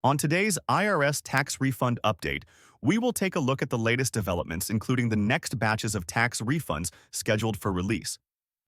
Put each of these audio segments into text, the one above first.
On today's IRS tax refund update, we will take a look at the latest developments, including the next batches of tax refunds scheduled for release.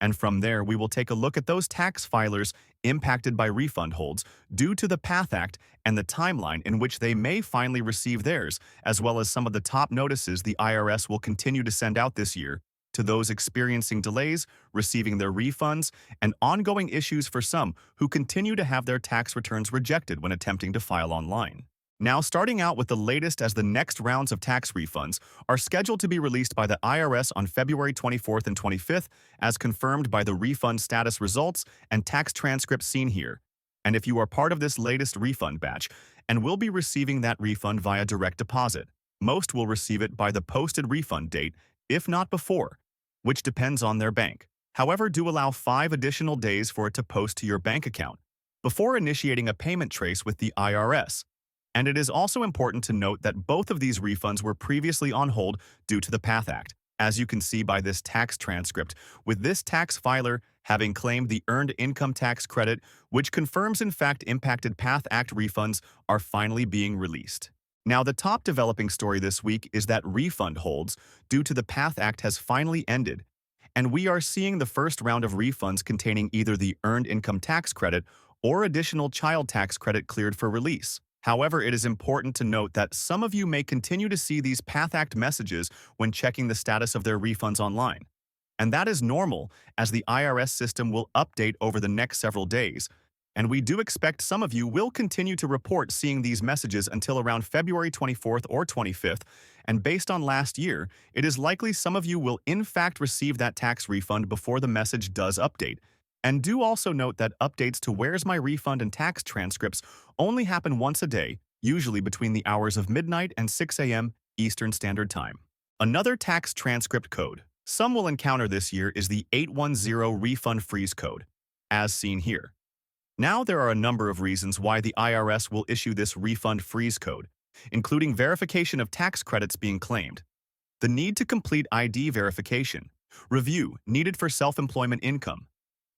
And from there, we will take a look at those tax filers impacted by refund holds due to the PATH Act and the timeline in which they may finally receive theirs, as well as some of the top notices the IRS will continue to send out this year to those experiencing delays, receiving their refunds, and ongoing issues for some who continue to have their tax returns rejected when attempting to file online. Now, starting out with the latest, as the next rounds of tax refunds are scheduled to be released by the IRS on February 24th and 25th, as confirmed by the refund status results and tax transcripts seen here. And if you are part of this latest refund batch and will be receiving that refund via direct deposit, most will receive it by the posted refund date, if not before, which depends on their bank. However, do allow 5 additional days for it to post to your bank account before initiating a payment trace with the IRS. And it is also important to note that both of these refunds were previously on hold due to the PATH Act, as you can see by this tax transcript, with this tax filer having claimed the Earned Income Tax Credit, which confirms in fact impacted PATH Act refunds are finally being released. Now, the top developing story this week is that refund holds due to the PATH Act has finally ended, and we are seeing the first round of refunds containing either the Earned Income Tax Credit or additional child tax credit cleared for release. However, it is important to note that some of you may continue to see these PATH Act messages when checking the status of their refunds online. And that is normal, as the IRS system will update over the next several days, and we do expect some of you will continue to report seeing these messages until around February 24th or 25th, and based on last year, it is likely some of you will in fact receive that tax refund before the message does update. And do also note that updates to Where's My Refund and tax transcripts only happen once a day, usually between the hours of midnight and 6 a.m. Eastern Standard Time. Another tax transcript code some will encounter this year is the 810 Refund Freeze code, as seen here. Now, there are a number of reasons why the IRS will issue this refund freeze code, including verification of tax credits being claimed, the need to complete ID verification, review needed for self-employment income,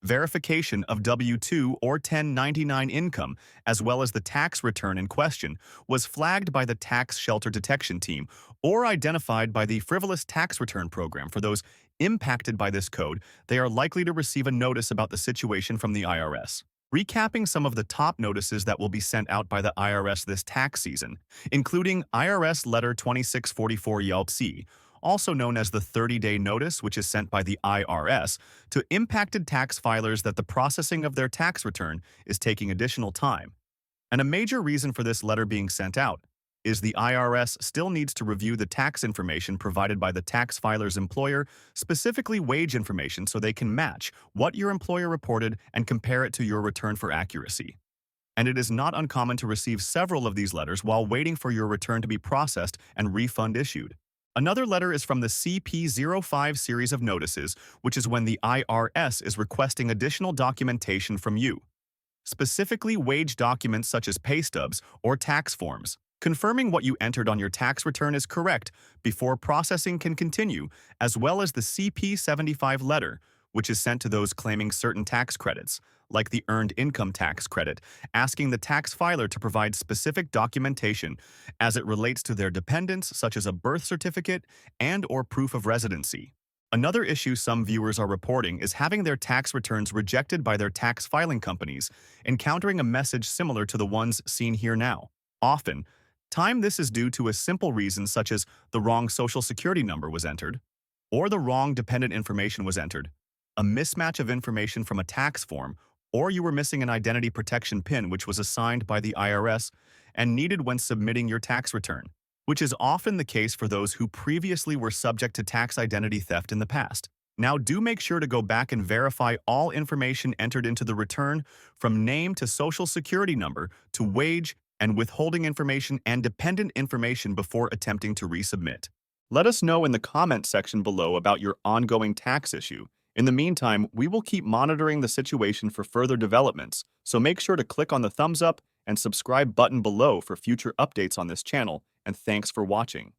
verification of W-2 or 1099 income, as well as the tax return in question, was flagged by the Tax Shelter Detection Team or identified by the Frivolous Tax Return Program. For those impacted by this code, they are likely to receive a notice about the situation from the IRS. Recapping some of the top notices that will be sent out by the IRS this tax season, including IRS Letter 2644 YLC, also known as the 30-day notice, which is sent by the IRS to impacted tax filers that the processing of their tax return is taking additional time. And a major reason for this letter being sent out is the IRS still needs to review the tax information provided by the tax filer's employer, specifically wage information, so they can match what your employer reported and compare it to your return for accuracy. And it is not uncommon to receive several of these letters while waiting for your return to be processed and refund issued. Another letter is from the CP05 series of notices, which is when the IRS is requesting additional documentation from you, specifically wage documents such as pay stubs or tax forms, confirming what you entered on your tax return is correct before processing can continue, as well as the CP75 letter, which is sent to those claiming certain tax credits, like the Earned Income Tax Credit, asking the tax filer to provide specific documentation as it relates to their dependents, such as a birth certificate and/or proof of residency. Another issue some viewers are reporting is having their tax returns rejected by their tax filing companies, encountering a message similar to the ones seen here now. Often, this is due to a simple reason such as the wrong social security number was entered, or the wrong dependent information was entered, a mismatch of information from a tax form, or you were missing an identity protection PIN which was assigned by the IRS and needed when submitting your tax return, which is often the case for those who previously were subject to tax identity theft in the past. Now, do make sure to go back and verify all information entered into the return, from name to social security number to wage and withholding information and dependent information, before attempting to resubmit. Let us know in the comment section below about your ongoing tax issue. In the meantime, we will keep monitoring the situation for further developments, so make sure to click on the thumbs up and subscribe button below for future updates on this channel, and thanks for watching.